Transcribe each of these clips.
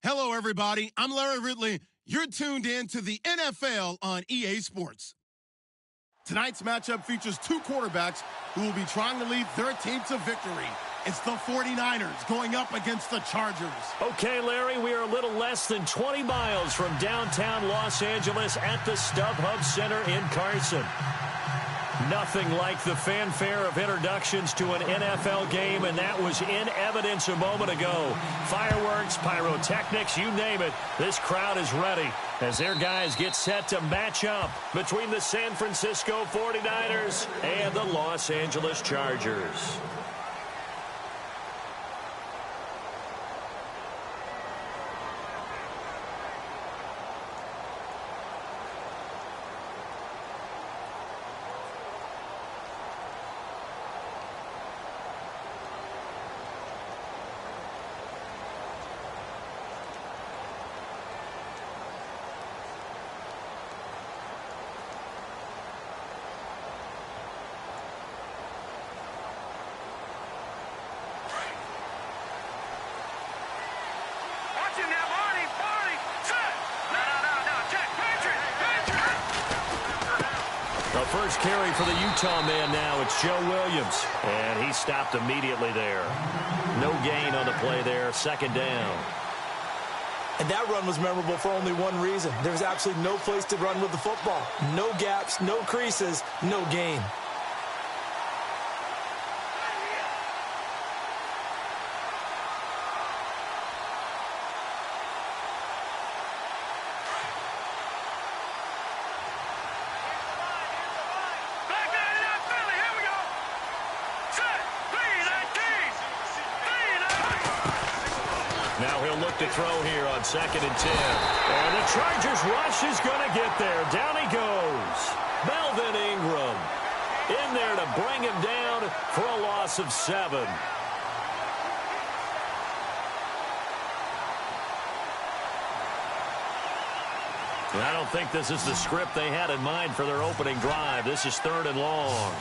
Hello, everybody. I'm Larry Ridley. You're tuned in to the NFL on EA Sports. Tonight's matchup features two quarterbacks who will be trying to lead their team to victory. It's the 49ers going up against the Chargers. Okay, Larry, we are a little less than 20 miles from downtown Los Angeles at the StubHub Center in Carson. Nothing like the fanfare of introductions to an NFL game, and that was in evidence a moment ago. Fireworks, pyrotechnics, you name it. This crowd is ready as their guys get set to match up between the San Francisco 49ers and the Los Angeles Chargers. The first carry for the Utah man now, it's Joe Williams. And he stopped immediately there. No gain on the play there, second down. And that run was memorable for only one reason. There was absolutely no place to run with the football. No gaps, no creases, no gain. To throw here on 2nd and 10. And the Chargers rush is going to get there. Down he goes. Melvin Ingram in there to bring him down for a loss of 7. And I don't think this is the script they had in mind for their opening drive. This is 3rd and long.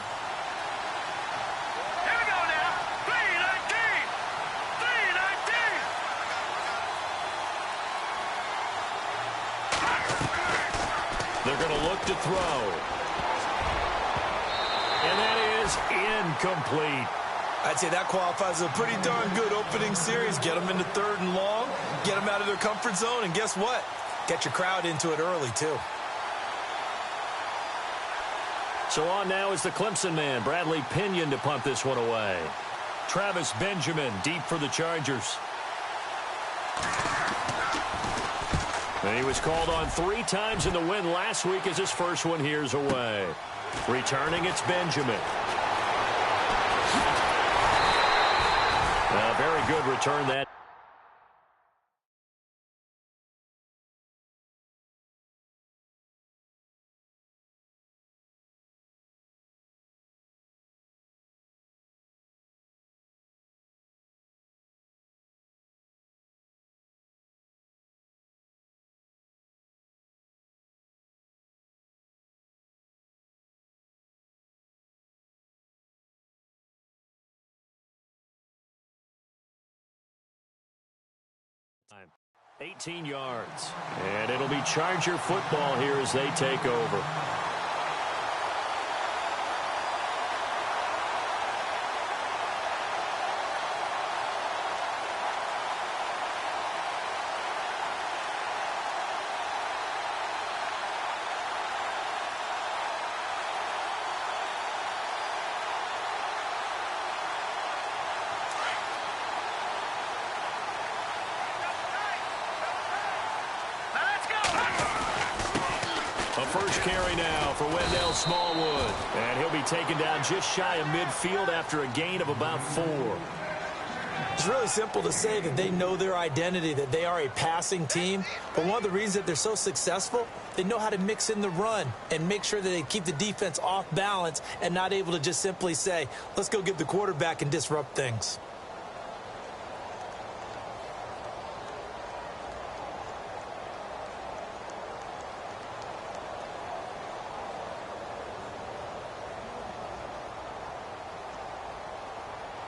They're going to look to throw. And that is incomplete. I'd say that qualifies as a pretty darn good opening series. Get them into 3rd and long, get them out of their comfort zone, and guess what? Get your crowd into it early, too. So on now is the Clemson man, Bradley Pinion, to punt this one away. Travis Benjamin deep for the Chargers. And he was called on 3 times in the win last week as his first one here's away. Returning, it's Benjamin. A very good return that. Time. 18 yards. And it'll be Charger football here as they take over. First carry now for Wendell Smallwood. And he'll be taken down just shy of midfield after a gain of about 4. It's really simple to say that they know their identity, that they are a passing team. But one of the reasons that they're so successful, they know how to mix in the run and make sure that they keep the defense off balance and not able to just simply say, let's go get the quarterback and disrupt things.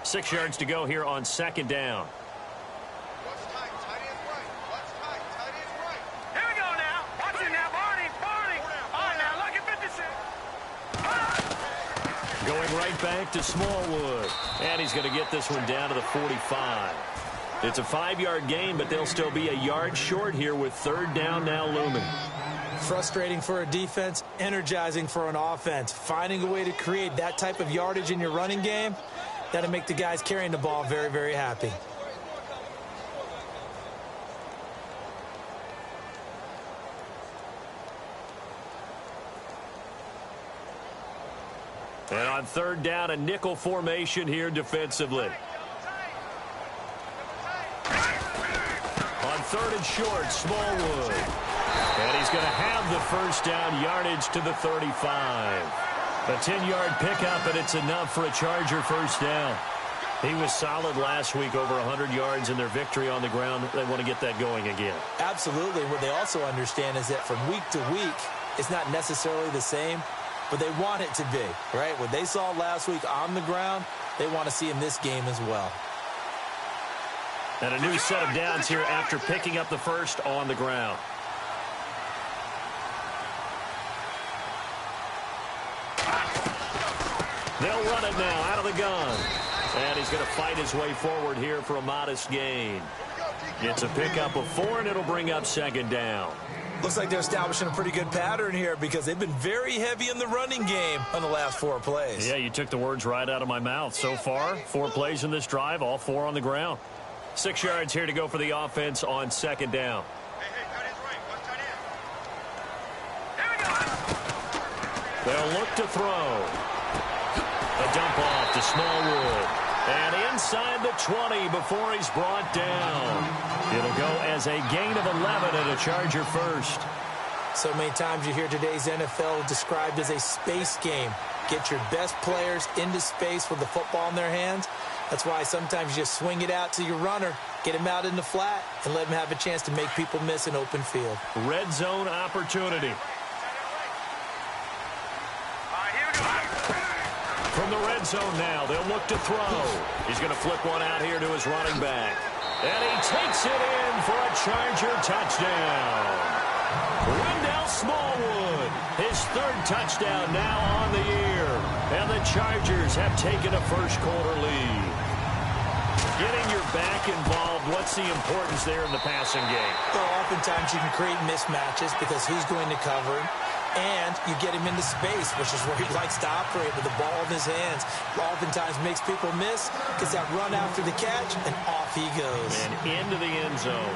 Six yards to go here on 2nd down. Watch time. Tight end right. Watch Going right back to Smallwood. And he's going to get this one down to the 45. It's a 5-yard gain, but they'll still be a yard short here with third down now looming. Frustrating for a defense, energizing for an offense. Finding a way to create that type of yardage in your running game, that'll make the guys carrying the ball very, very happy. And on third down, a nickel formation here defensively. On third and short, Smallwood. And he's going to have the first down yardage to the 35. A 10-yard pickup, and it's enough for a Charger first down. He was solid last week, over 100 yards in their victory on the ground. They want to get that going again. Absolutely. What they also understand is that from week to week, it's not necessarily the same, but they want it to be, right? What they saw last week on the ground, they want to see in this game as well. And a new set of downs here after picking up the first on the ground. They'll run it now out of the gun. And he's going to fight his way forward here for a modest gain. It's a pickup of 4, and it'll bring up second down. Looks like they're establishing a pretty good pattern here because they've been very heavy in the running game on the last 4 plays. Yeah, you took the words right out of my mouth. So far, 4 plays in this drive, all 4 on the ground. 6 yards here to go for the offense on second down. They'll look to throw. A dump off to Smallwood. And inside the 20 before he's brought down. It'll go as a gain of 11 and a Charger first. So many times you hear today's NFL described as a space game. Get your best players into space with the football in their hands. That's why sometimes you just swing it out to your runner, get him out in the flat, and let him have a chance to make people miss an open field. Red zone opportunity. From the red zone now, they'll look to throw. He's going to flip one out here to his running back. And he takes it in for a Charger touchdown. Wendell Smallwood, his 3rd touchdown now on the year. And the Chargers have taken a first-quarter lead. Getting your back involved, what's the importance there in the passing game? Well, oftentimes you can create mismatches because who's going to cover him? And you get him into space, which is where he likes to operate with the ball in his hands. Oftentimes makes people miss, gets that run after the catch, and off he goes. And into the end zone.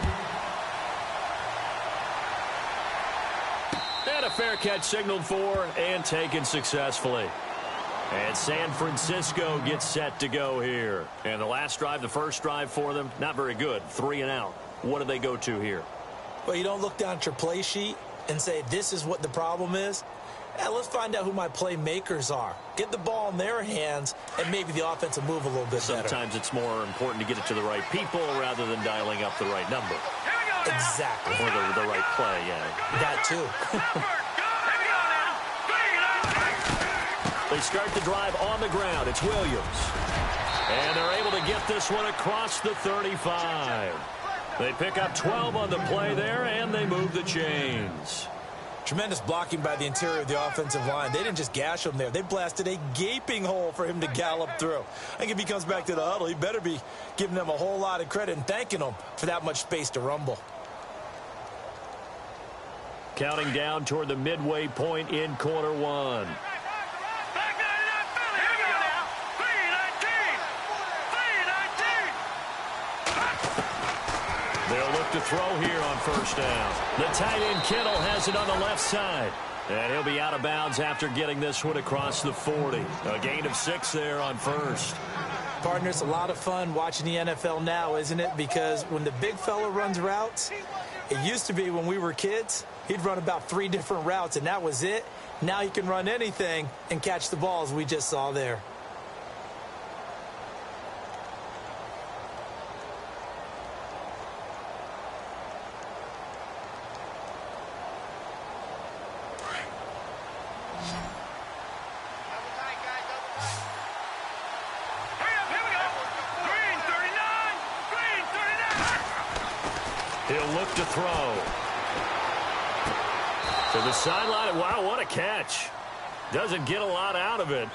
And a fair catch signaled for and taken successfully. And San Francisco gets set to go here. And the last drive, the first drive for them, not very good. 3 and out. What do they go to here? Well, you don't look down at your play sheet and say, this is what the problem is. Let's find out who my playmakers are. Get the ball in their hands, and maybe the offense will move a little bit better. Sometimes it's more important to get it to the right people rather than dialing up the right number. Exactly. Or the right play, yeah. That too. They start the drive on the ground. It's Williams. And they're able to get this one across the 35. They pick up 12 on the play there, and they move the chains. Tremendous blocking by the interior of the offensive line. They didn't just gash him there. They blasted a gaping hole for him to gallop through. I think if he comes back to the huddle, he better be giving them a whole lot of credit and thanking them for that much space to rumble. Counting down toward the midway point in quarter 1. They'll look to throw here on first down. The tight end Kittle has it on the left side. And he'll be out of bounds after getting this one across the 40. A gain of 6 there on first. Partner, it's a lot of fun watching the NFL now, isn't it? Because when the big fella runs routes, it used to be when we were kids, he'd run about 3 different routes, and that was it. Now he can run anything and catch the balls we just saw there. He'll look to throw. To the sideline. Wow, what a catch. Doesn't get a lot out of it,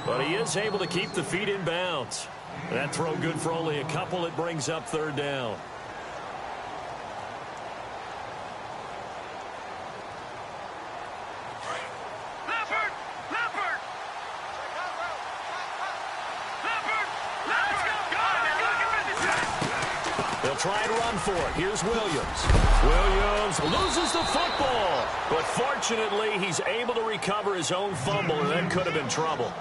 but he is able to keep the feet in bounds. That throw good for only a couple. It brings up third down. They'll try and run for it. Here's Williams. Williams loses the football, but fortunately he's able to recover his own fumble, and that could have been trouble.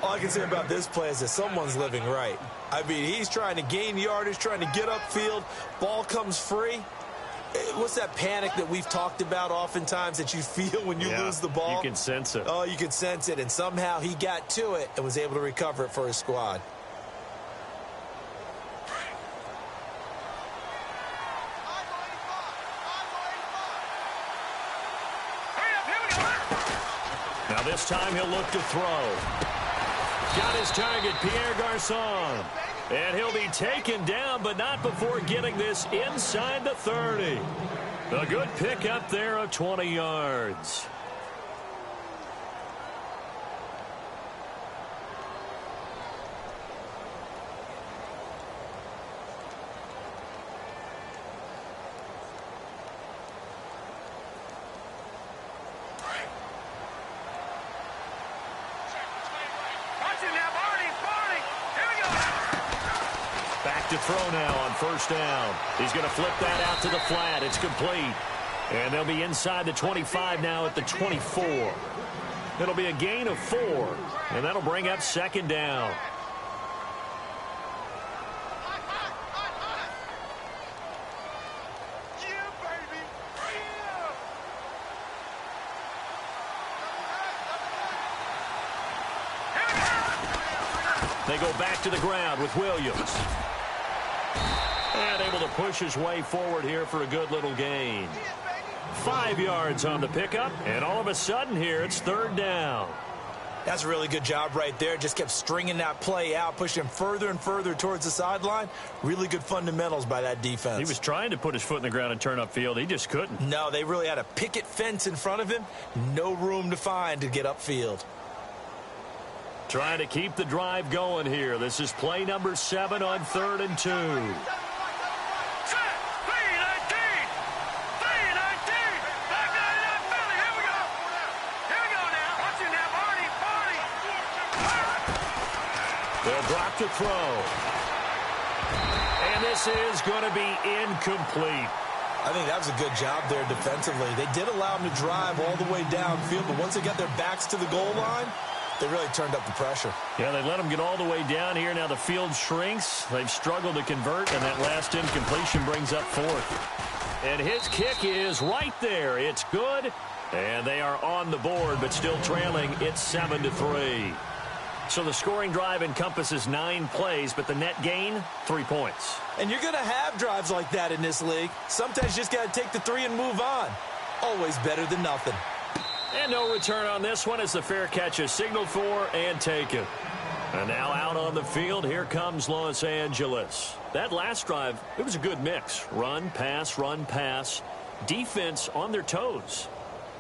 All I can say about this play is that someone's living right. I mean, he's trying to gain yardage, trying to get upfield. Ball comes free. What's that panic that we've talked about oftentimes that you feel when you lose the ball? You can sense it. Oh, you can sense it, and somehow he got to it and was able to recover it for his squad. Now this time he'll look to throw. Got his target, Pierre Garçon. And he'll be taken down, but not before getting this inside the 30. A good pickup there of 20 yards. To throw now on first down. He's going to flip that out to the flat. It's complete. And they'll be inside the 25 now at the 24. It'll be a gain of 4. And that'll bring up second down. They go back to the ground with Williams. And able to push his way forward here for a good little gain. 5 yards on the pickup, and all of a sudden here it's third down. That's a really good job right there. Just kept stringing that play out, pushing further and further towards the sideline. Really good fundamentals by that defense. He was trying to put his foot in the ground and turn upfield. He just couldn't. No, they really had a picket fence in front of him. No room to find to get upfield. Trying to keep the drive going here. This is play number 7 on 3rd and 2. They'll drop to throw. And this is going to be incomplete. I think that was a good job there defensively. They did allow him to drive all the way downfield, but once they got their backs to the goal line, they really turned up the pressure. Yeah, they let him get all the way down here. Now the field shrinks. They've struggled to convert, and that last incompletion brings up 4th. And his kick is right there. It's good, and they are on the board, but still trailing. It's 7-3. So the scoring drive encompasses 9 plays, but the net gain, 3 points. And you're going to have drives like that in this league. Sometimes you just got to take the 3 and move on. Always better than nothing. And no return on this one as the fair catch is signaled for and taken. And now out on the field, here comes Los Angeles. That last drive, it was a good mix. Run, pass, defense on their toes.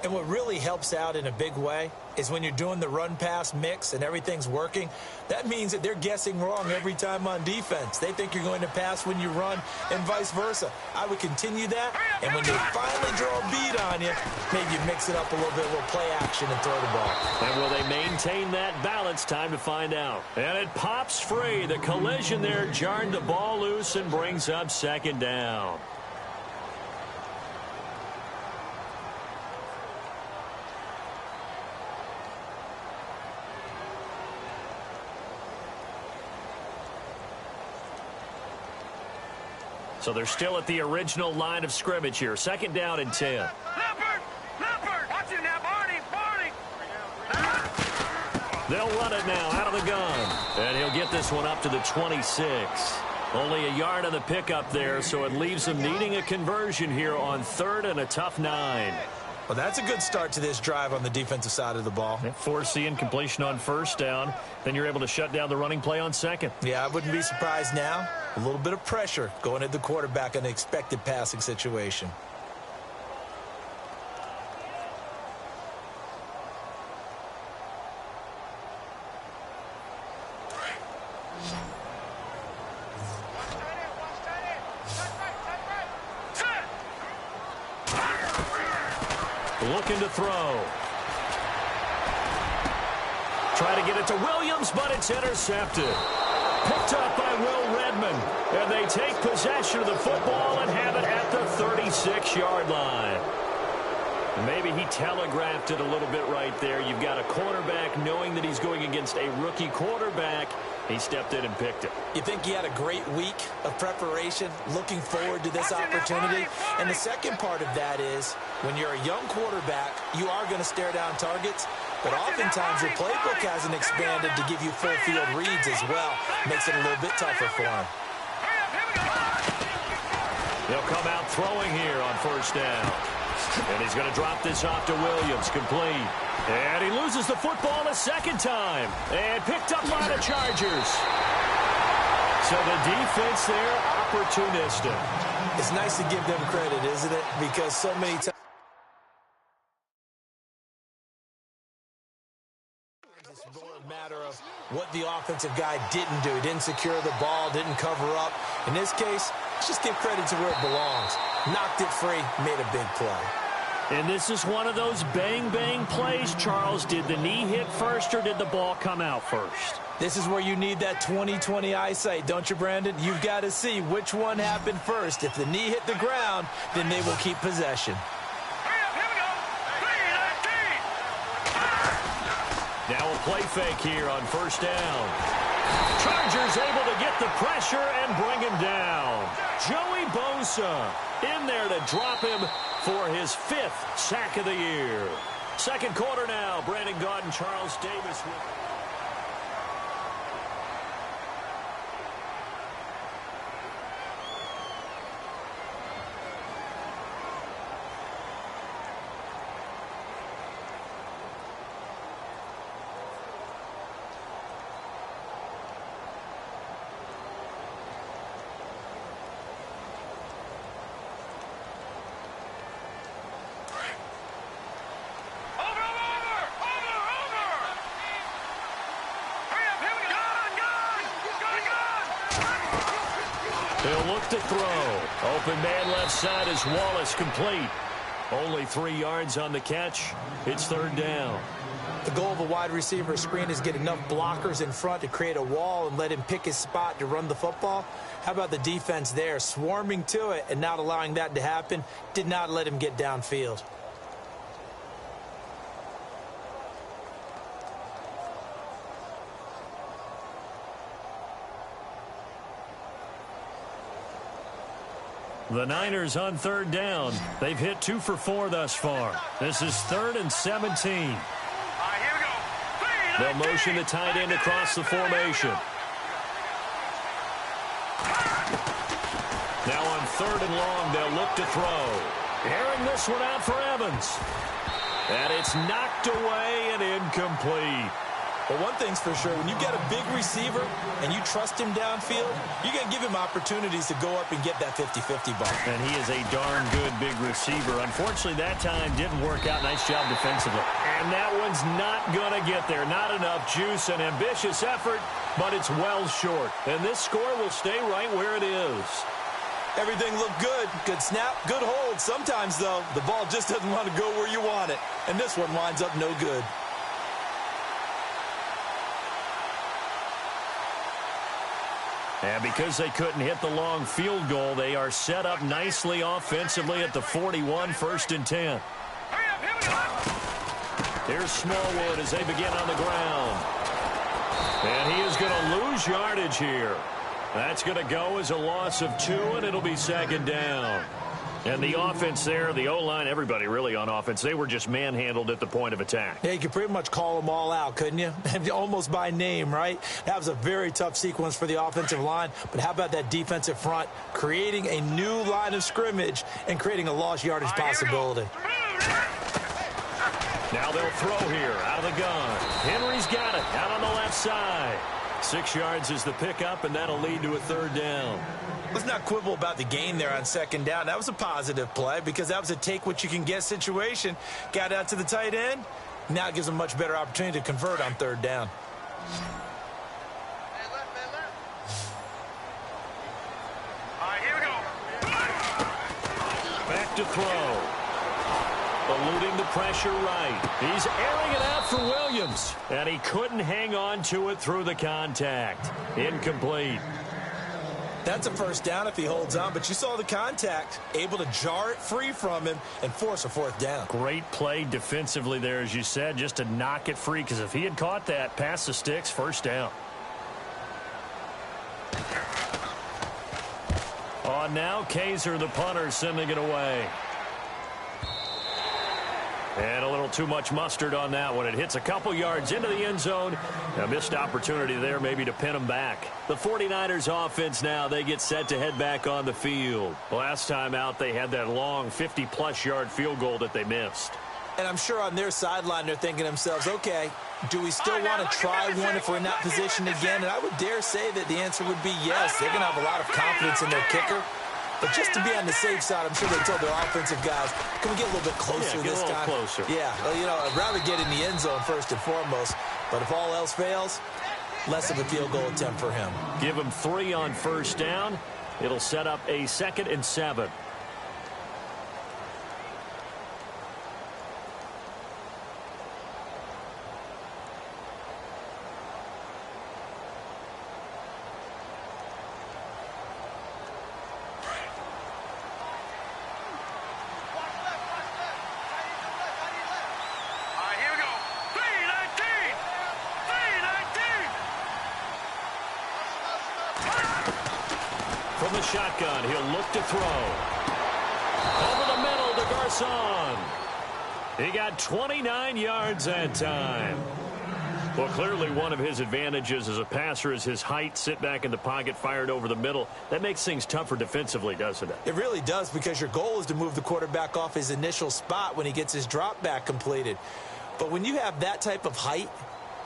And what really helps out in a big way is when you're doing the run-pass mix and everything's working, that means that they're guessing wrong every time on defense. They think you're going to pass when you run and vice versa. I would continue that, and when they finally draw a beat on you, maybe you mix it up a little bit, a little play action and throw the ball. And will they maintain that balance? Time to find out. And it pops free. The collision there jarred the ball loose and brings up second down. So they're still at the original line of scrimmage here. Second down and 10. Leopard! Watch it now, Barney! They'll run it now out of the gun. And he'll get this one up to the 26. Only a yard on the pickup there, so it leaves them needing a conversion here on 3rd and a tough 9. Well, that's a good start to this drive on the defensive side of the ball. Force the incompletion on first down. Then you're able to shut down the running play on second. Yeah, I wouldn't be surprised now. A little bit of pressure going at the quarterback in the expected passing situation. looking to throw. Try to get it to Williams, but it's intercepted. Picked up by Will Redmond. And they take possession of the football and have it at the 36-yard line. Maybe he telegraphed it a little bit right there. You've got a quarterback knowing that he's going against a rookie quarterback. He stepped in and picked it. You think he had a great week of preparation, looking forward to this opportunity? And the second part of that is, when you're a young quarterback, you are going to stare down targets. But oftentimes your playbook hasn't expanded to give you full field reads as well. Makes it a little bit tougher for him. They'll come out throwing here on first down. And he's going to drop this off to Williams, complete. And he loses the football a second time. And picked up by the Chargers. So the defense there, opportunistic. It's nice to give them credit, isn't it? Because so many times it's more a matter of what the offensive guy didn't do. He didn't secure the ball, didn't cover up. In this case, let's just give credit to where it belongs. Knocked it free, made a big play. And this is one of those bang-bang plays, Charles. Did the knee hit first or did the ball come out first? This is where you need that 20/20 eyesight, don't you, Brandon? You've got to see which one happened first. If the knee hit the ground, then they will keep possession. Now a play fake here on first down. Chargers able to get the pressure and bring him down. Joey Bosa in there to drop him for his 5th sack of the year. Second quarter now. Brandon Gaudin, Charles Davis. He'll look to throw. Open man left side is Wallace, complete. Only 3 yards on the catch. It's third down. The goal of a wide receiver screen is get enough blockers in front to create a wall and let him pick his spot to run the football. How about the defense there, swarming to it and not allowing that to happen? Did not let him get downfield. The Niners on third down. They've hit 2 for 4 thus far. This is 3rd and 17. They'll motion the tight end across the formation. Now on 3rd and long, they'll look to throw. Airing this one out for Evans. And it's knocked away and incomplete. But one thing's for sure, when you've got a big receiver and you trust him downfield, you're going to give him opportunities to go up and get that 50-50 ball. And he is a darn good big receiver. Unfortunately, that time didn't work out. Nice job defensively. And that one's not going to get there. Not enough juice and ambitious effort, but it's well short. And this score will stay right where it is. Everything looked good. Good snap, good hold. Sometimes, though, the ball just doesn't want to go where you want it. And this one winds up no good. And because they couldn't hit the long field goal, they are set up nicely offensively at the 41, 1st and 10. Here's Smallwood as they begin on the ground. And he is going to lose yardage here. That's going to go as a loss of 2, and it'll be 2nd down. And the offense there, the O-line, everybody really on offense, they were just manhandled at the point of attack. Yeah, you could pretty much call them all out, couldn't you? Almost by name, right? That was a very tough sequence for the offensive line. But how about that defensive front creating a new line of scrimmage and creating a lost yardage possibility? Now they'll throw here out of the gun. Henry's got it out on the left side. 6 yards is the pickup, and that'll lead to a 3rd down. Let's not quibble about the gain there on 2nd down. That was a positive play because that was a take-what-you-can-get situation. Got out to the tight end. Now it gives them a much better opportunity to convert on 3rd down. Back to throw. Eluding the pressure right. He's airing it out for Williams. And he couldn't hang on to it through the contact. Incomplete. That's a first down if he holds on, but you saw the contact. Able to jar it free from him and force a fourth down. Great play defensively there, as you said, just to knock it free, because if he had caught that, past the sticks, first down. On now, Kaiser, the punter, sending it away. And a little too much mustard on that one. It hits a couple yards into the end zone. A missed opportunity there maybe to pin them back. The 49ers offense now, they get set to head back on the field. Last time out, they had that long 50-plus yard field goal that they missed. And I'm sure on their sideline they're thinking to themselves, okay, do we still want to try one if we're in that position again? And I would dare say that the answer would be yes. They're going to have a lot of confidence in their kicker. But just to be on the safe side, I'm sure they told their offensive guys, can we get a little bit closer this time? Closer. Yeah, well, you know, I'd rather get in the end zone first and foremost. But if all else fails, less of a field goal attempt for him. Give him 3 on first down. It'll set up a 2nd and 7. From the shotgun, he'll look to throw. Over the middle to Garcon. He got 29 yards that time. Well, clearly one of his advantages as a passer is his height. Sit back in the pocket, fired over the middle. That makes things tougher defensively, doesn't it? It really does, because your goal is to move the quarterback off his initial spot when he gets his drop back completed. But when you have that type of height,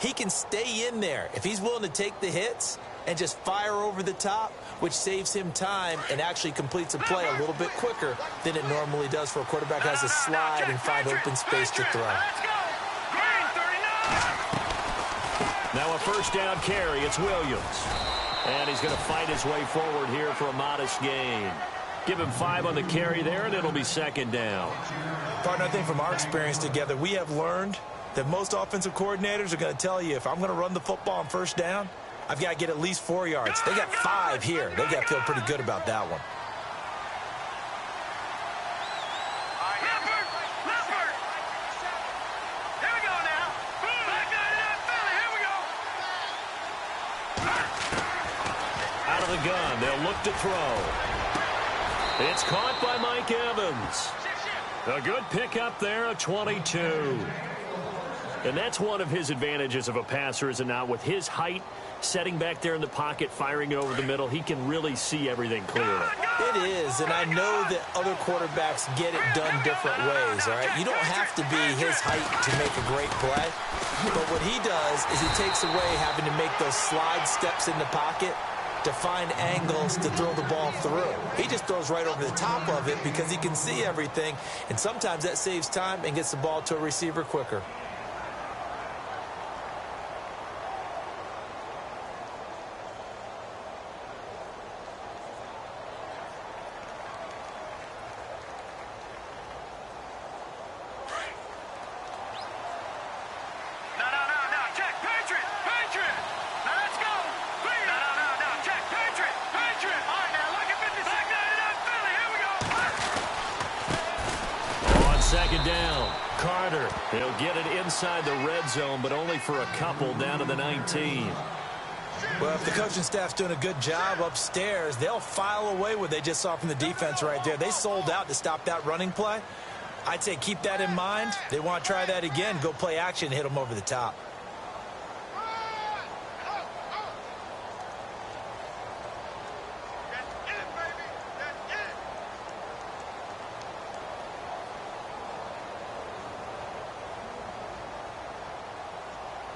he can stay in there. If he's willing to take the hits and just fire over the top, which saves him time and actually completes a play a little bit quicker than it normally does for a quarterback who has to slide and find open space to throw. Now a first down carry. It's Williams. And he's going to fight his way forward here for a modest gain. Give him 5 on the carry there, and it'll be 2nd down. Partner, I think from our experience together, we have learned that most offensive coordinators are going to tell you, if I'm going to run the football on first down, I've got to get at least 4 yards. They got 5 here. They got to feel pretty good about that one. Here we go now. Back down Philly. Here we go. Out of the gun, they'll look to throw. It's caught by Mike Evans. A good pickup there, a 22. And that's one of his advantages of a passer, is it not? With his height, setting back there in the pocket, firing over the middle, he can really see everything clearly. It is, and I know that other quarterbacks get it done different ways, all right? You don't have to be his height to make a great play, but what he does is he takes away having to make those slide steps in the pocket to find angles to throw the ball through. He just throws right over the top of it because he can see everything, and sometimes that saves time and gets the ball to a receiver quicker. Second down. Carter. He'll get it inside the red zone, but only for a couple down to the 19. Well, if the coaching staff's doing a good job upstairs, they'll file away what they just saw from the defense right there. They sold out to stop that running play. I'd say keep that in mind. They want to try that again. Go play action, hit them over the top.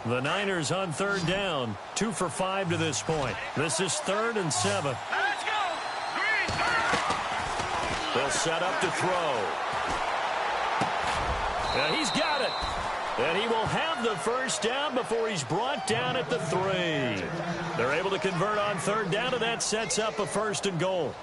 The Niners on third down. 2 for 5 to this point. This is 3rd and 7. Let's go. Green. They'll set up to throw. And he's got it. And he will have the first down before he's brought down at the 3. They're able to convert on third down, and that sets up a 1st and goal.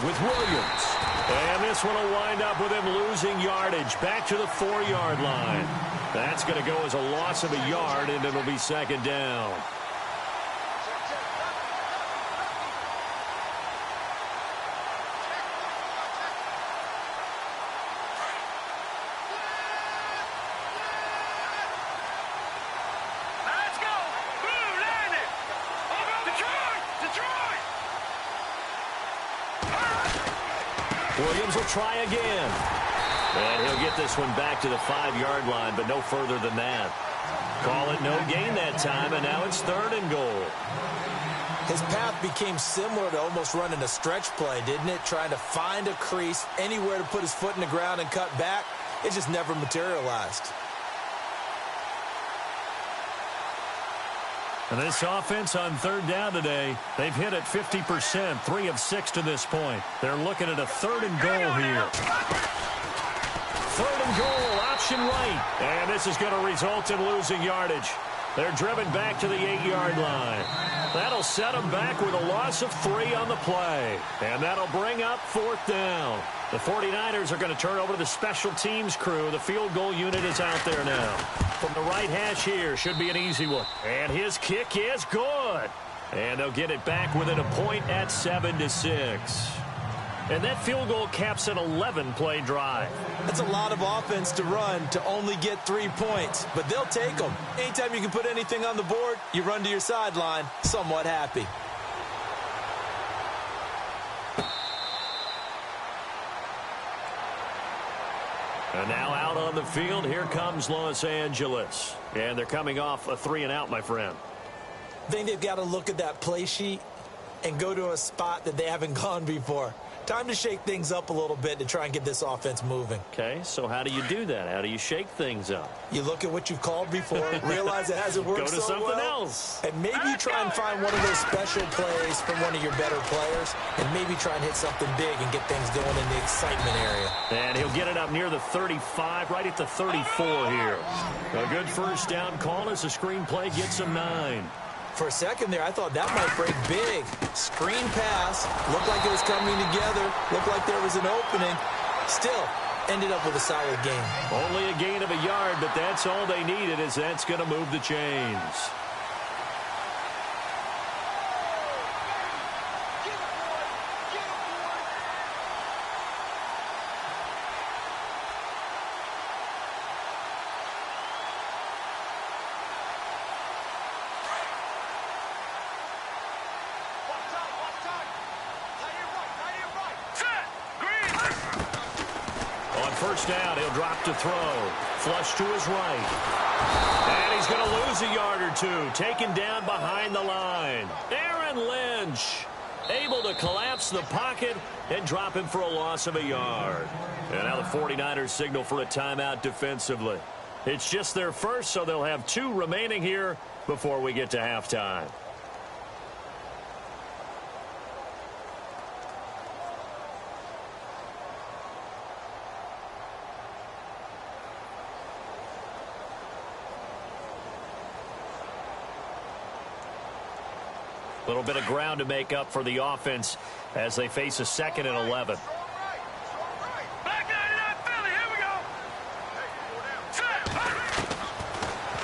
with Williams. And this one will wind up with him losing yardage back to the 4-yard line. That's going to go as a loss of a yard, and it'll be second down. Williams will try again. And he'll get this one back to the 5-yard line, but no further than that. Call it no gain that time, and now it's 3rd and goal. His path became similar to almost running a stretch play, didn't it? Trying to find a crease, anywhere to put his foot in the ground and cut back. It just never materialized. And this offense on 3rd down today, they've hit it 50%, 3 of 6 to this point. They're looking at a 3rd and goal here. 3rd and goal, option right. And this is going to result in losing yardage. They're driven back to the 8-yard line. That'll set them back with a loss of 3 on the play. And that'll bring up 4th down. The 49ers are going to turn over to the special teams crew. The field goal unit is out there now. From the right hash here, should be an easy one. And his kick is good. And they'll get it back within a point at 7-6. And that field goal caps an 11-play drive. That's a lot of offense to run to only get 3 points, but they'll take them. Anytime you can put anything on the board, you run to your sideline somewhat happy. And now out on the field, here comes Los Angeles. And they're coming off a 3-and-out, my friend. I think they've got to look at that play sheet and go to a spot that they haven't gone before. Time to shake things up a little bit to try and get this offense moving. Okay, so how do you do that? How do you shake things up? You look at what you've called before, realize it hasn't worked so well. Go to something else. And maybe you try and find one of those special plays from one of your better players, and maybe try and hit something big and get things going in the excitement area. And he'll get it up near the 35, right at the 34 here. A good first down call as the screen play gets him 9. For a second there, I thought that might break big. Screen pass. Looked like it was coming together. Looked like there was an opening. Still, ended up with a solid gain. Only a gain of a yard, but that's all they needed, as that's going to move the chains. First down, he'll drop to throw. Flush to his right. And he's going to lose a yard or two. Taken down behind the line. Aaron Lynch able to collapse the pocket and drop him for a loss of a yard. And now the 49ers signal for a timeout defensively. It's just their first, so they'll have 2 remaining here before we get to halftime. A little bit of ground to make up for the offense as they face a 2nd and 11.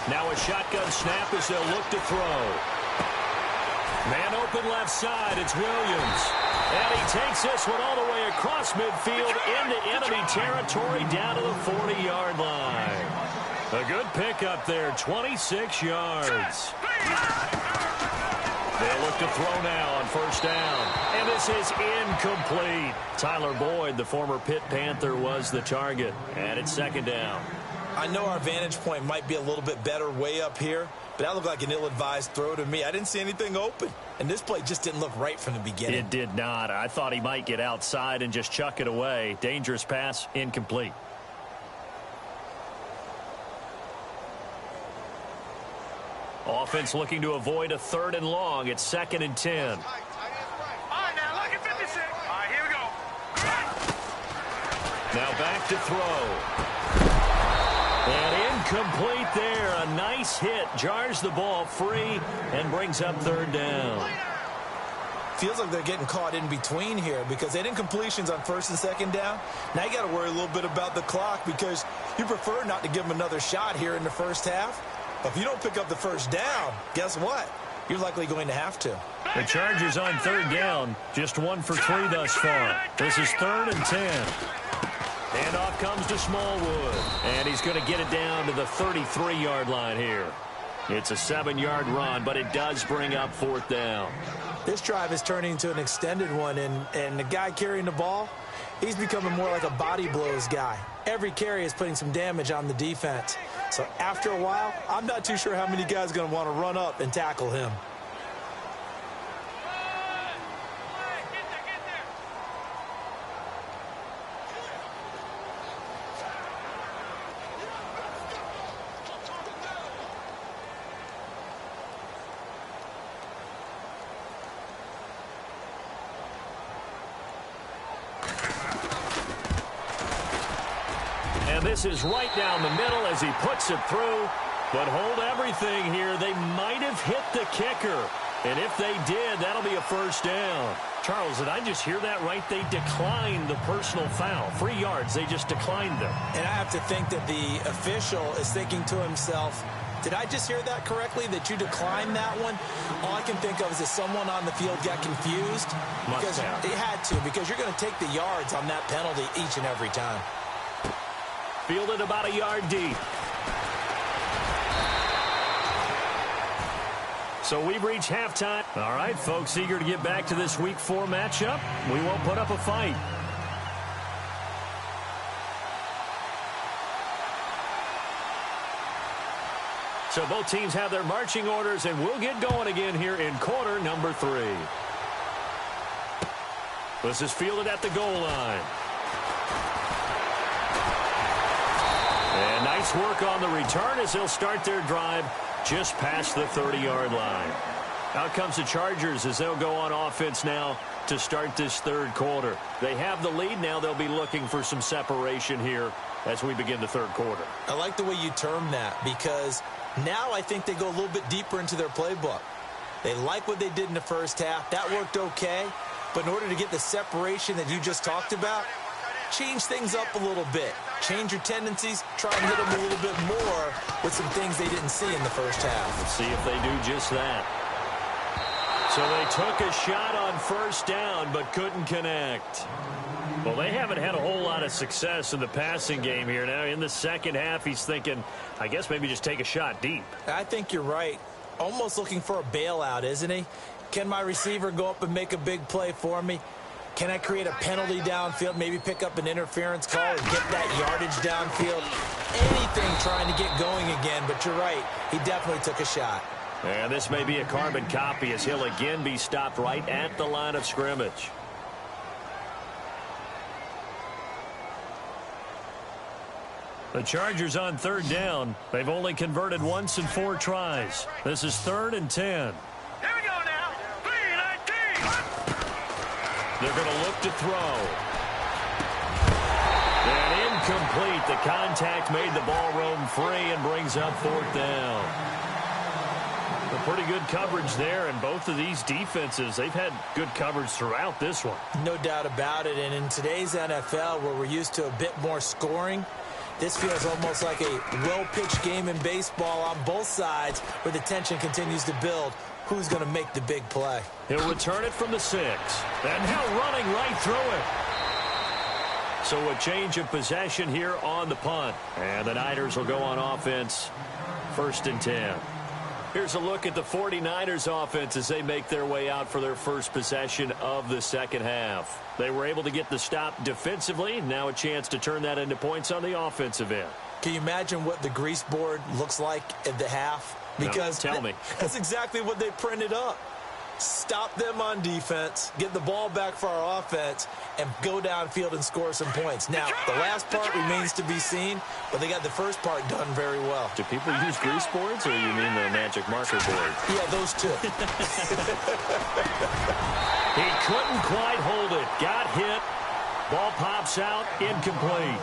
Now a shotgun snap as they'll look to throw. Man open left side, it's Williams. And he takes this one all the way across midfield into enemy territory down to the 40-yard line. A good pickup there, 26 yards. They'll look to throw now on first down. And this is incomplete. Tyler Boyd, the former Pitt Panther, was the target. And it's 2nd down. I know our vantage point might be a little bit better way up here, but that looked like an ill-advised throw to me. I didn't see anything open. And this play just didn't look right from the beginning. It did not. I thought he might get outside and just chuck it away. Dangerous pass, incomplete. Offense looking to avoid a 3rd and long. It's 2nd and 10. All right, now look at 56. All right, here we go. Now back to throw. And incomplete there. A nice hit. Jars the ball free and brings up 3rd down. Feels like they're getting caught in between here because they didn't completions on first and second down. Now you got to worry a little bit about the clock because you prefer not to give them another shot here in the first half. But if you don't pick up the first down, guess what? You're likely going to have to. The Chargers on third down, just 1 for 3 thus far. This is 3rd and 10. Handoff comes to Smallwood, and he's going to get it down to the 33-yard line here. It's a 7-yard run, but it does bring up 4th down. This drive is turning into an extended one, and the guy carrying the ball, he's becoming more like a body blows guy. Every carry is putting some damage on the defense. So after a while, I'm not too sure how many guys are going to want to run up and tackle him. And this is right down the middle as he puts it through. But hold everything here. They might have hit the kicker. And if they did, that'll be a first down. Charles, did I just hear that right? They declined the personal foul. 3 yards, they just declined them. And I have to think that the official is thinking to himself, did I just hear that correctly, that you declined that one? All I can think of is that someone on the field got confused. Because they had to, because you're going to take the yards on that penalty each and every time. Fielded about a yard deep. So we've reached halftime. All right, folks, eager to get back to this Week 4 matchup. We won't put up a fight. So both teams have their marching orders, and we'll get going again here in quarter number 3. This is fielded at the goal line. And nice work on the return as they'll start their drive just past the 30-yard line. Out comes the Chargers as they'll go on offense now to start this third quarter. They have the lead. Now they'll be looking for some separation here as we begin the third quarter. I like the way you term that because now I think they go a little bit deeper into their playbook. They like what they did in the first half. That worked okay. But in order to get the separation that you just talked about, change things up a little bit. Change your tendencies. Try and hit them a little bit more with some things they didn't see in the first half. Let's see if they do just that. So they took a shot on first down but couldn't connect. Well, they haven't had a whole lot of success in the passing game here. Now in the second half, he's thinking, I guess maybe just take a shot deep. I think you're right. Almost looking for a bailout, isn't he? Can my receiver go up and make a big play for me? Can I create a penalty downfield, maybe pick up an interference call and get that yardage downfield? Anything trying to get going again, but you're right. He definitely took a shot. And this may be a carbon copy as he'll again be stopped right at the line of scrimmage. The Chargers on third down. They've only converted once in 4 tries. This is 3rd and 10. Here we go now. 3-19. They're going to look to throw. And incomplete. The contact made the ball roam free and brings up 4th down. A pretty good coverage there, and both of these defenses, they've had good coverage throughout this one. No doubt about it, and in today's NFL where we're used to a bit more scoring, this feels almost like a well-pitched game in baseball on both sides where the tension continues to build. Who's going to make the big play? He'll return it from the 6. And now running right through it. So a change of possession here on the punt. And the Niners will go on offense. 1st and 10. Here's a look at the 49ers offense as they make their way out for their first possession of the second half. They were able to get the stop defensively. Now a chance to turn that into points on the offensive end. Can you imagine what the grease board looks like at the half? Because no, tell me. That's exactly what they printed up. Stop them on defense, get the ball back for our offense, and go downfield and score some points. Now, the last part remains to be seen, but they got the first part done very well. Do people use grease boards, or you mean the magic marker board? Yeah, those two. He couldn't quite hold it. Got hit. Ball pops out. Incomplete.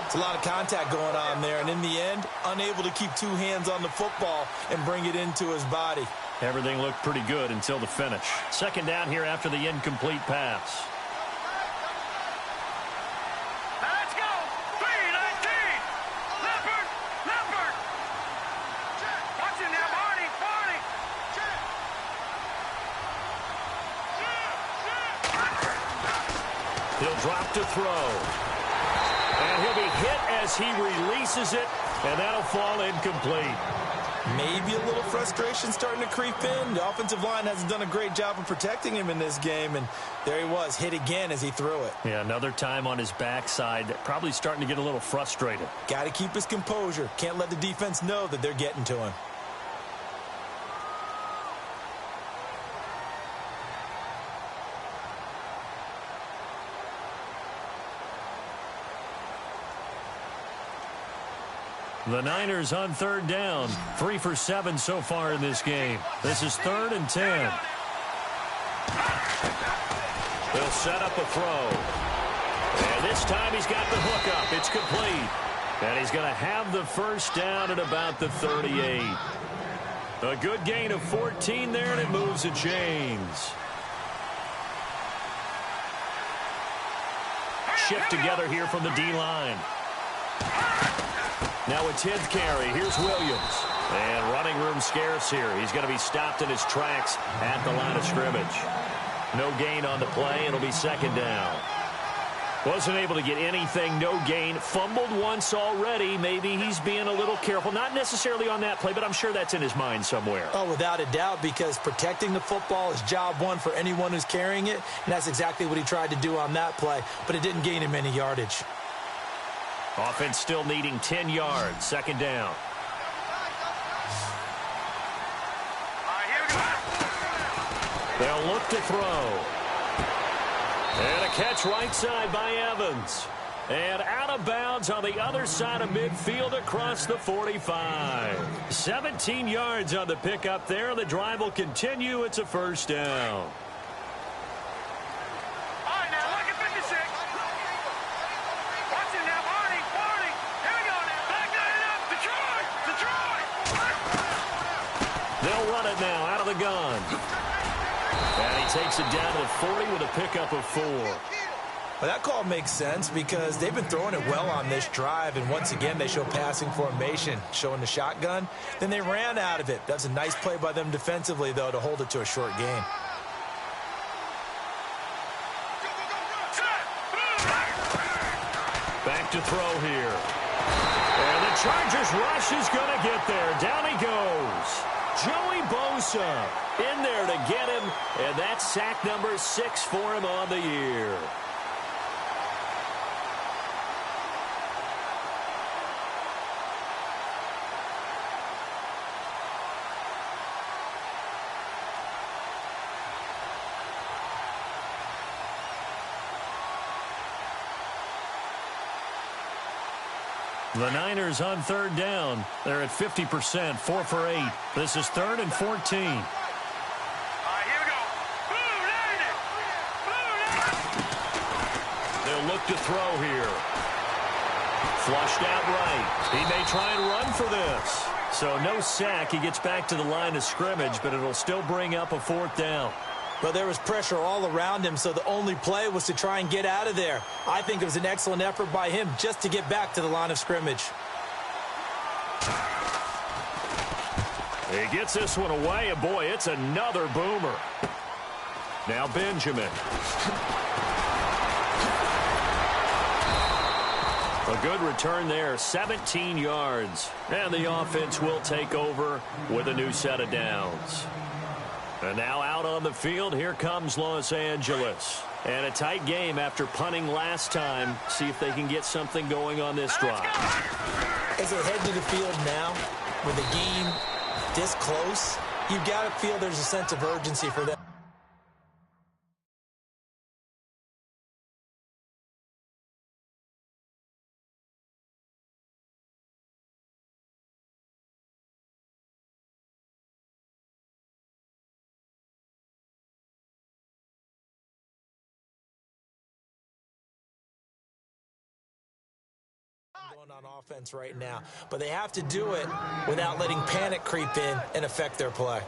It's a lot of contact going on there, and in the end, unable to keep 2 hands on the football and bring it into his body. Everything looked pretty good until the finish. Second down here after the incomplete pass. Let's go. 319. Leopard. Leopard. Watch it now, Barney. Barney. He'll drop to throw. And he'll be hit as he releases it, and that'll fall incomplete. Maybe a little frustration starting to creep in. The offensive line hasn't done a great job of protecting him in this game, and there he was, hit again as he threw it. Yeah, another time on his backside, probably starting to get a little frustrated. Got to keep his composure. Can't let the defense know that they're getting to him. The Niners on third down. 3 for 7 so far in this game. This is 3rd and 10. They'll set up a throw. And this time he's got the hook up. It's complete. And he's going to have the first down at about the 38. A good gain of 14 there, and it moves the chains. Shift together here from the D-line. Now a 10th carry. Here's Williams. And running room scarce here. He's going to be stopped in his tracks at the line of scrimmage. No gain on the play. It'll be second down. Wasn't able to get anything. No gain. Fumbled once already. Maybe he's being a little careful. Not necessarily on that play, but I'm sure that's in his mind somewhere. Oh, without a doubt, because protecting the football is job one for anyone who's carrying it. And that's exactly what he tried to do on that play. But it didn't gain him any yardage. Offense still needing 10 yards. Second down. They'll look to throw. And a catch right side by Evans. And out of bounds on the other side of midfield across the 45. 17 yards on the pickup there. The drive will continue. It's a first down. They'll run it now out of the gun. And he takes it down to the 40 with a pickup of 4. Well, that call makes sense because they've been throwing it well on this drive, and once again they show passing formation, showing the shotgun. Then they ran out of it. That's a nice play by them defensively, though, to hold it to a short gain. Back to throw here. And the Chargers rush is going to get there. Down he goes. Joey Bosa in there to get him, and that's sack number 6 for him on the year. The Niners on third down. They're at 50%, 4 for 8. This is 3rd and 14. Here we go. They'll look to throw here. Flushed out right. He may try and run for this. So no sack. He gets back to the line of scrimmage, but it'll still bring up a 4th down. But there was pressure all around him, so the only play was to try and get out of there. I think it was an excellent effort by him just to get back to the line of scrimmage. He gets this one away, and boy, it's another boomer. Now Benjamin. A good return there, 17 yards. And the offense will take over with a new set of downs. And now out on the field, here comes Los Angeles. And a tight game after punting last time. See if they can get something going on this drive. As they head to the field now, with the game this close, you've got to feel there's a sense of urgency for them. Going on offense right now, but they have to do it without letting panic creep in and affect their play.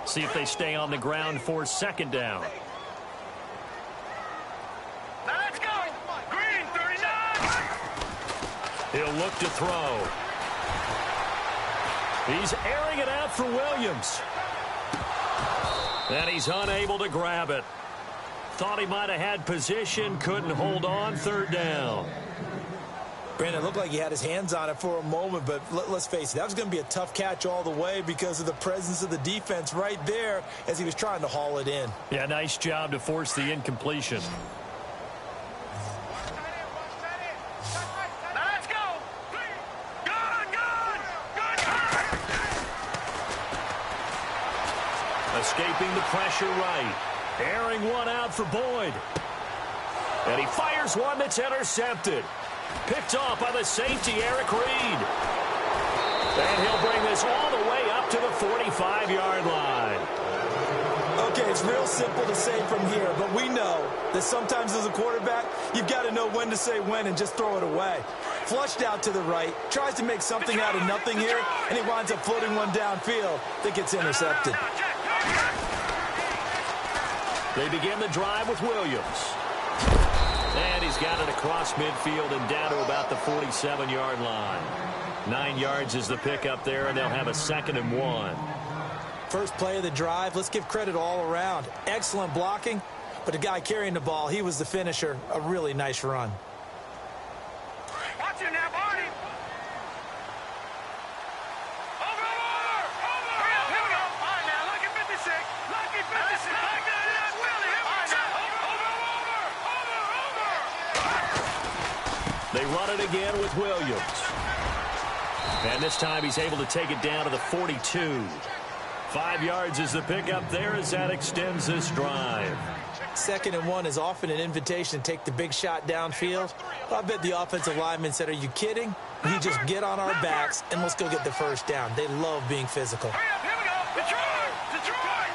See if they stay on the ground for second down. Now let's go. Green, 39. He'll look to throw. He's airing it out for Williams. And he's unable to grab it. Thought he might have had position, couldn't hold on, third down. Brandon, it looked like he had his hands on it for a moment, but let's face it, that was going to be a tough catch all the way because of the presence of the defense right there as he was trying to haul it in. Yeah, nice job to force the incompletion. Now let's go. Good. Escaping the pressure right. Airing one out for Boyd. And he fires one that's intercepted. Picked off by the safety, Eric Reed. And he'll bring this all the way up to the 45-yard line. Okay, it's real simple to say from here, but we know that sometimes as a quarterback, you've got to know when to say when and just throw it away. Flushed out to the right, tries to make something out of nothing here, and he winds up floating one downfield that gets intercepted. They begin the drive with Williams. And he's got it across midfield and down to about the 47-yard line. 9 yards is the pickup there, and they'll have a 2nd and 1. First play of the drive, let's give credit all around. Excellent blocking, but the guy carrying the ball, he was the finisher. A really nice run. Watch him now, Barney. Over. Here we go. All right, now, lucky 56. Lucky 56. Like that. That's Willie. Here we go. Over. They run it again with Williams. And this time he's able to take it down to the 42. 5 yards is the pickup there as that extends this drive. 2nd and 1 is often an invitation to take the big shot downfield. I bet the offensive lineman said, are you kidding? We just get on our backs and let's go get the first down. They love being physical. Hurry up, here we go. Detroit.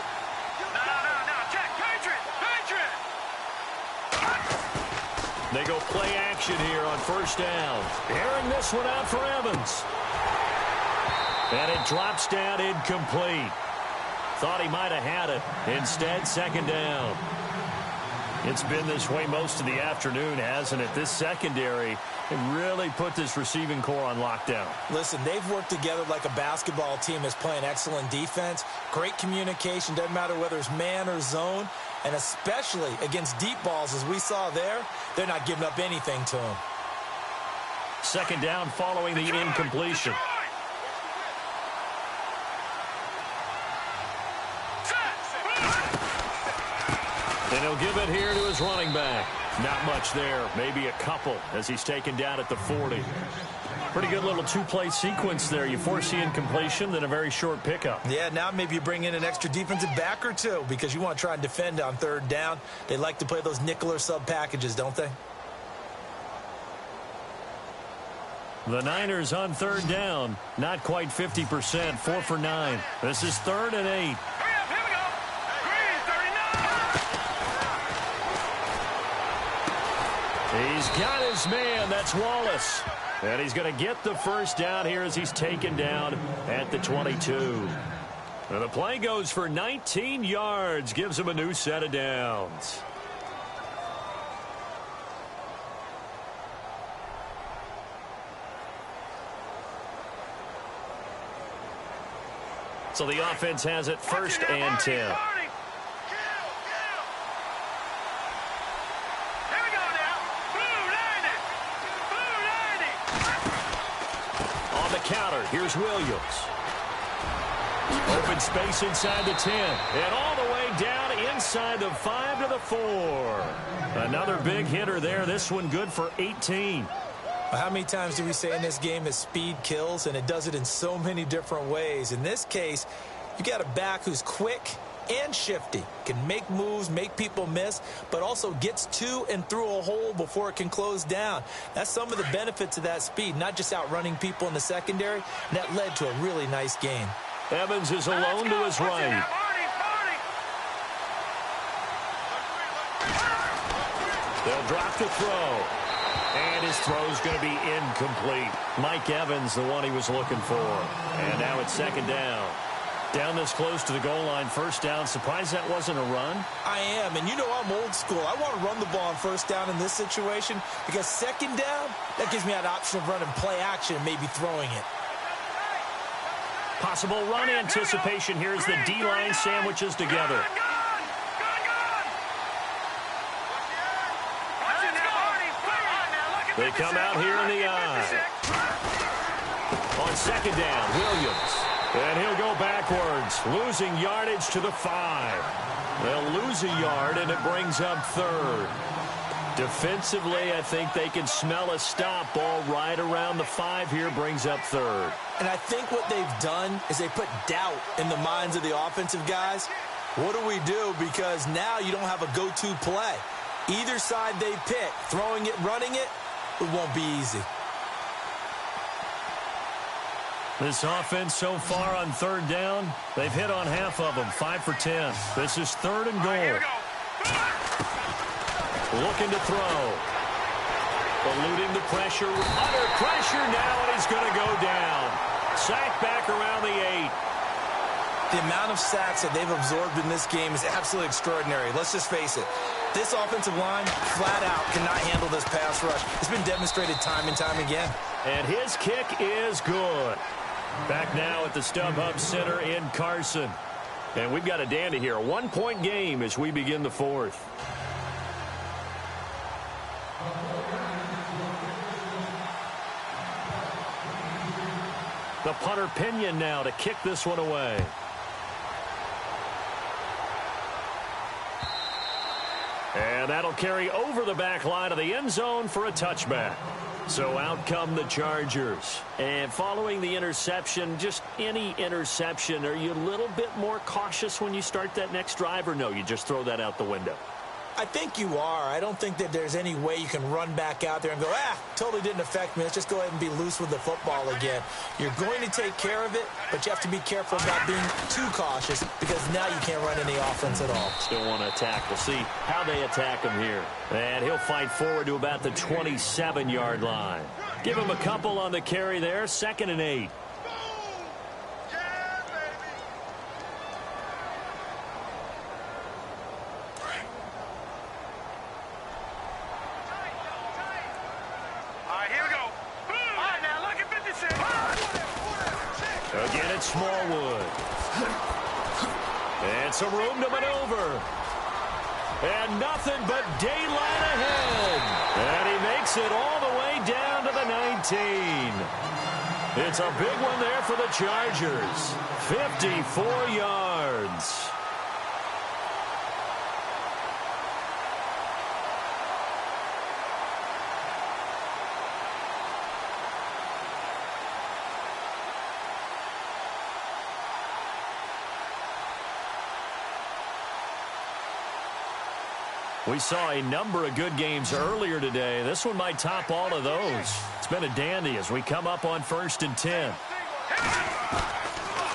No. Check. Patriot. They go play action here on first down. Airing this one out for Evans. And it drops down incomplete. Thought he might have had it. Instead, 2nd down. It's been this way most of the afternoon, hasn't it? This secondary really put this receiving core on lockdown. Listen, they've worked together like a basketball team that's playing excellent defense. Great communication. Doesn't matter whether it's man or zone. And especially against deep balls, as we saw there, they're not giving up anything to them. 2nd down following the incompletion. And he'll give it here to his running back. Not much there. Maybe a couple as he's taken down at the 40. Pretty good little two-play sequence there. You force the incompletion, then a very short pickup. Yeah, now maybe you bring in an extra defensive back or two because you want to try and defend on 3rd down. They like to play those nickel or sub packages, don't they? The Niners on 3rd down. Not quite 50%. 4 for 9. This is 3rd and 8. He's got his man. That's Wallace. And he's going to get the first down here as he's taken down at the 22. And the play goes for 19 yards. Gives him a new set of downs. So the offense has it 1st and 10. Counter. Here's Williams. Open space inside the 10. And all the way down inside the 5 to the 4. Another big hitter there. This one good for 18. How many times do we say in this game that speed kills? And it does it in so many different ways. In this case, you got a back who's quick and shifty, can make moves, make people miss, but also gets to and through a hole before it can close down. That's some of the benefits of that speed, not just outrunning people in the secondary, and that led to a really nice game. Evans is alone to his right. They'll drop the throw. And his throw's going to be incomplete. Mike Evans, the one he was looking for. And now it's 2nd down. Down this close to the goal line, first down. Surprised that wasn't a run? I am, and you know I'm old school. I want to run the ball on first down in this situation because second down, that gives me that option of running play action and maybe throwing it. Possible run anticipation here as the D-line sandwiches together. They come out here in the eye. On second down, Williams. And he'll go backwards, losing yardage to the 5. They'll lose a yard, and it brings up third. Defensively, I think they can smell a stop. Ball right around the 5 here, brings up third. And I think what they've done is they put doubt in the minds of the offensive guys. What do we do? Because now you don't have a go-to play. Either side they pick, throwing it, running it, it won't be easy. This offense so far on third down, they've hit on half of them, 5 for 10. This is third and goal. Looking to throw. Eluding the pressure. Under pressure now, and he's going to go down. Sacked back around the 8. The amount of sacks that they've absorbed in this game is absolutely extraordinary. Let's just face it. This offensive line, flat out, cannot handle this pass rush. It's been demonstrated time and time again. And his kick is good. Back now at the StubHub Center in Carson. And we've got a dandy here. A 1-point game as we begin the fourth. The punter Pinion now to kick this one away. And that'll carry over the back line of the end zone for a touchback. So out come the Chargers. And following the interception, just any interception, are you a little bit more cautious when you start that next drive, or no, you just throw that out the window? I think you are. I don't think that there's any way you can run back out there and go, totally didn't affect me. Let's just go ahead and be loose with the football again. You're going to take care of it, but you have to be careful about being too cautious because now you can't run any offense at all. Still want to attack. We'll see how they attack him here. And he'll fight forward to about the 27-yard line. Give him a couple on the carry there. 2nd and 8. Again, it's Smallwood. And some room to maneuver. And nothing but daylight ahead. And he makes it all the way down to the 19. It's a big one there for the Chargers. 54 yards. We saw a number of good games earlier today. This one might top all of those. It's been a dandy as we come up on 1st and 10.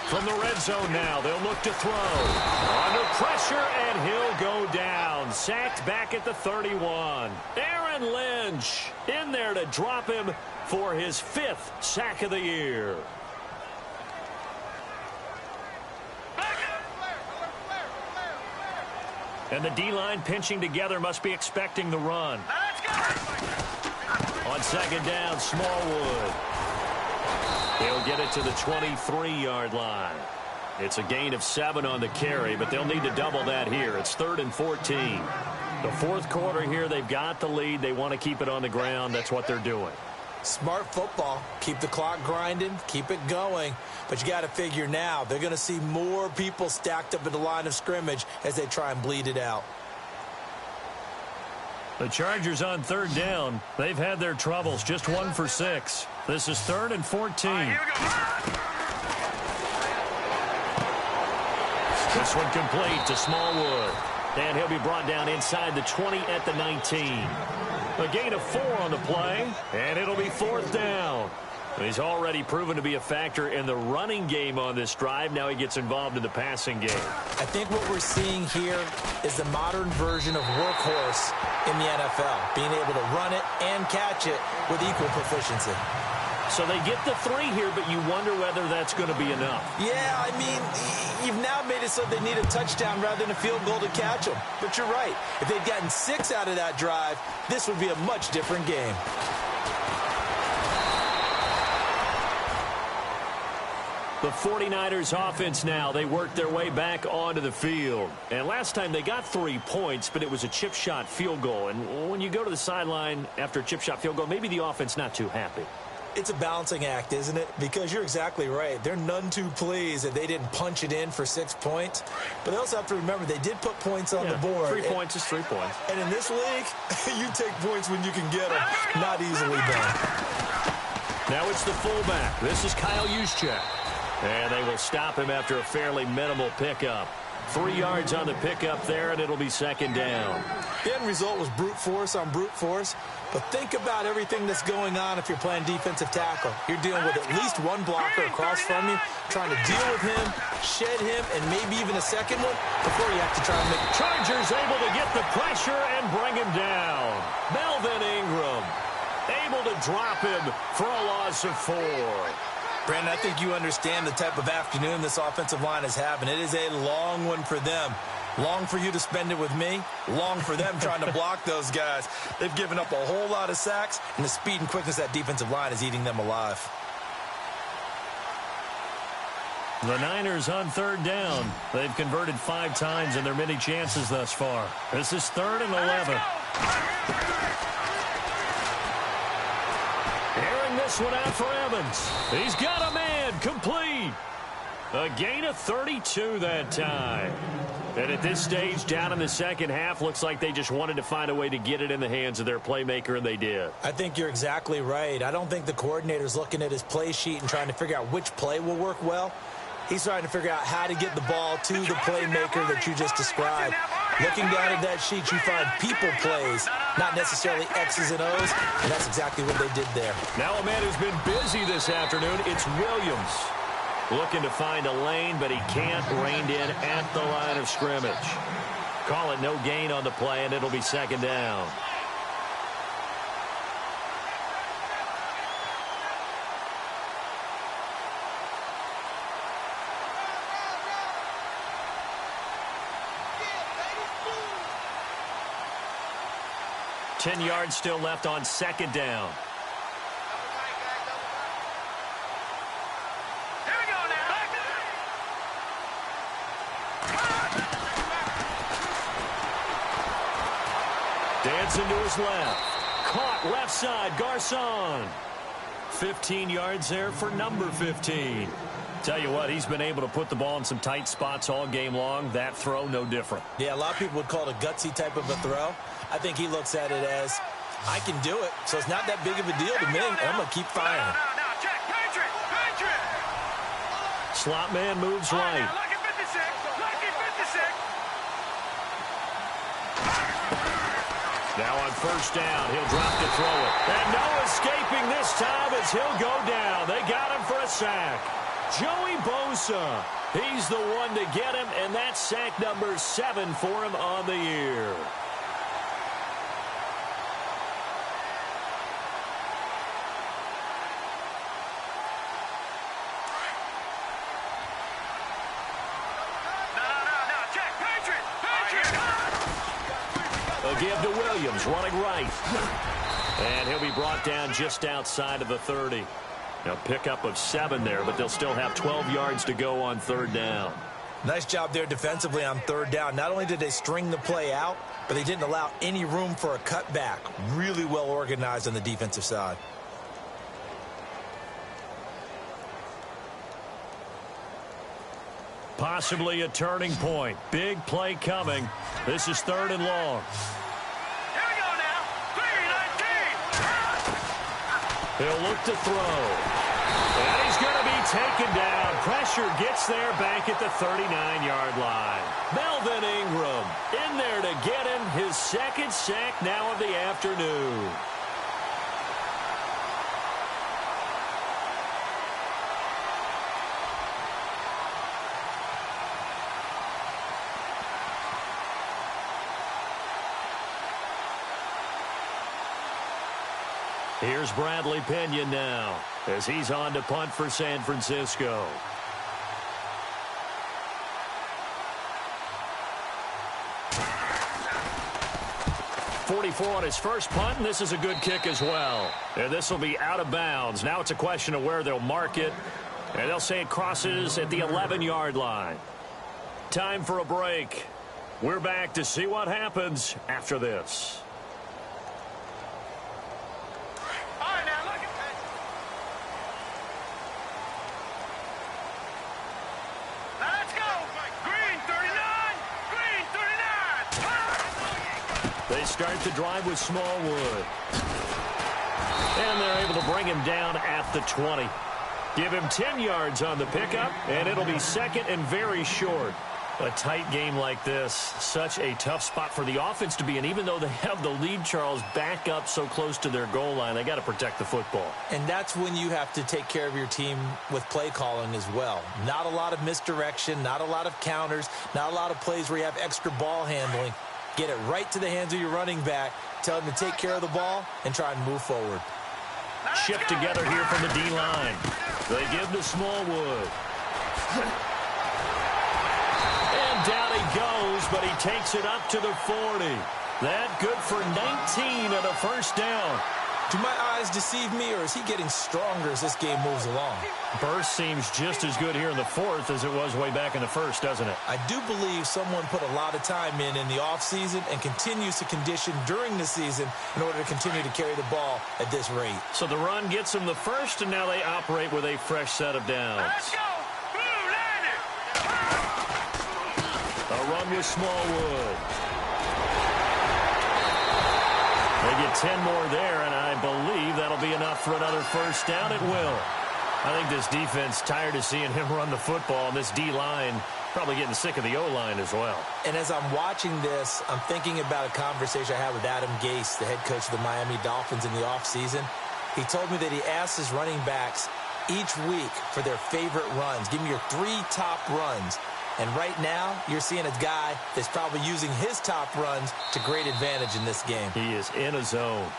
From the red zone now, they'll look to throw. Under pressure, and he'll go down. Sacked back at the 31. Aaron Lynch in there to drop him for his 5th sack of the year. And the D-line pinching together, must be expecting the run. On 2nd down, Smallwood. He'll get it to the 23-yard line. It's a gain of 7 on the carry, but they'll need to double that here. It's 3rd and 14. The 4th quarter here, they've got the lead. They want to keep it on the ground. That's what they're doing. Smart football. Keep the clock grinding. Keep it going. But you got to figure now they're going to see more people stacked up at the line of scrimmage as they try and bleed it out. The Chargers on 3rd down. They've had their troubles. Just 1 for 6. This is 3rd and 14. This one complete to Smallwood. And he'll be brought down inside the 20 at the 19. A gain of 4 on the play, and it'll be 4th down. He's already proven to be a factor in the running game on this drive. Now he gets involved in the passing game. I think what we're seeing here is the modern version of workhorse in the NFL, being able to run it and catch it with equal proficiency. So they get the 3 here, but you wonder whether that's going to be enough. Yeah, I mean, you've now made it so they need a touchdown rather than a field goal to catch them. But you're right. If they'd gotten 6 out of that drive, this would be a much different game. The 49ers offense now, they worked their way back onto the field. And last time they got 3 points, but it was a chip shot field goal. And when you go to the sideline after a chip shot field goal, maybe the offense not too happy. It's a balancing act, isn't it? Because you're exactly right. They're none too pleased that they didn't punch it in for 6 points. But they also have to remember they did put points on the board. 3 points is 3 points. And in this league, you take points when you can get them. Not easily done. Now it's the fullback. This is Kyle Juszczyk. And they will stop him after a fairly minimal pickup. 3 yards on the pickup there, and it'll be second down. The end result was brute force on brute force. But think about everything that's going on if you're playing defensive tackle. You're dealing with at least one blocker across from you, trying to deal with him, shed him, and maybe even a second one before you have to try and make it. Chargers able to get the pressure and bring him down. Melvin Ingram able to drop him for a loss of 4. Brandon, I think you understand the type of afternoon this offensive line is having. It is a long one for them. Long for you to spend it with me. Long for them trying to block those guys. They've given up a whole lot of sacks, and the speed and quickness of that defensive line is eating them alive. The Niners on third down. They've converted 5 times in their many chances thus far. This is 3rd and 11. Airing this one out for Evans. He's got a man complete. A gain of 32 that time. And at this stage, down in the second half, looks like they just wanted to find a way to get it in the hands of their playmaker, and they did. I think you're exactly right. I don't think the coordinator's looking at his play sheet and trying to figure out which play will work well. He's trying to figure out how to get the ball to the playmaker that you just described. Looking down at that sheet, you find people plays, not necessarily X's and O's, and that's exactly what they did there. Now a man who's been busy this afternoon, it's Williams. Looking to find a lane, but he can't. Reined in at the line of scrimmage. Call it no gain on the play, and it'll be second down. Ten yards still left on second down. Dancing to his left. Caught left side, Garcon. 15 yards there for number 15. Tell you what, he's been able to put the ball in some tight spots all game long. That throw, no different. Yeah, a lot of people would call it a gutsy type of a throw. I think he looks at it as, I can do it, so it's not that big of a deal to me. I'm going to keep firing. Slot man moves right. Now on first down, he'll drop to throw it. And no escaping this time as he'll go down. They got him for a sack. Joey Bosa, he's the one to get him, and that's sack number 7 for him on the year. A give to Williams, running right. And he'll be brought down just outside of the 30. Now pickup of 7 there, but they'll still have 12 yards to go on third down. Nice job there defensively on third down. Not only did they string the play out, but they didn't allow any room for a cutback. Really well organized on the defensive side. Possibly a turning point. Big play coming. This is 3rd and long. Here we go now. 3-19. He'll look to throw. And he's going to be taken down. Pressure gets there back at the 39-yard line. Melvin Ingram in there to get him his second sack now of the afternoon. Here's Bradley Pena now as he's on to punt for San Francisco. .44 on his first punt, and this is a good kick as well. And this will be out of bounds. Now it's a question of where they'll mark it, and they'll say it crosses at the 11-yard line. Time for a break. We're back to see what happens after this. All right, now look at that. Now let's go. Green 39. Green 39. They start the drive with Smallwood. And they're able to bring him down at the 20. Give him 10 yards on the pickup, and it'll be second and very short. A tight game like this, such a tough spot for the offense to be in. Even though they have the lead, Charles, back up so close to their goal line, they got to protect the football. And that's when you have to take care of your team with play calling as well. Not a lot of misdirection, not a lot of counters, not a lot of plays where you have extra ball handling. Get it right to the hands of your running back, tell him to take care of the ball, and try and move forward. Shift together here from the D-line. They give to Smallwood. And down he goes, but he takes it up to the 40. That good for 19 and a first down. Do my eyes deceive me, or is he getting stronger as this game moves along? Burst seems just as good here in the fourth as it was way back in the first, doesn't it? I do believe someone put a lot of time in the offseason and continues to condition during the season in order to continue to carry the ball at this rate. So the run gets them the first, and now they operate with a fresh set of downs. Let's go. Blue landed. A run with Smallwood. They get 10 more there, and I believe that'll be enough for another first down. It will. I think this defense tired of seeing him run the football, and this D-line probably getting sick of the O-line as well. And as I'm watching this, I'm thinking about a conversation I had with Adam Gase, the head coach of the Miami Dolphins in the offseason. He told me that he asked his running backs each week for their favorite runs. Give me your 3 top runs. And right now, you're seeing a guy that's probably using his top runs to great advantage in this game. He is in a zone.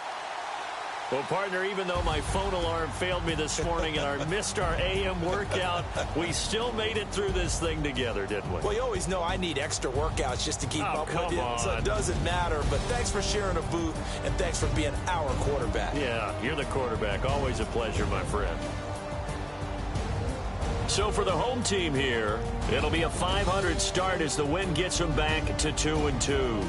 Well, partner, even though my phone alarm failed me this morning and I missed our AM workout, we still made it through this thing together, didn't we? Well, you always know I need extra workouts just to keep up with you, on. so it doesn't matter. But thanks for sharing a booth, and thanks for being our quarterback. Yeah, you're the quarterback. Always a pleasure, my friend. So for the home team here, it'll be a .500 start as the win gets them back to 2-2.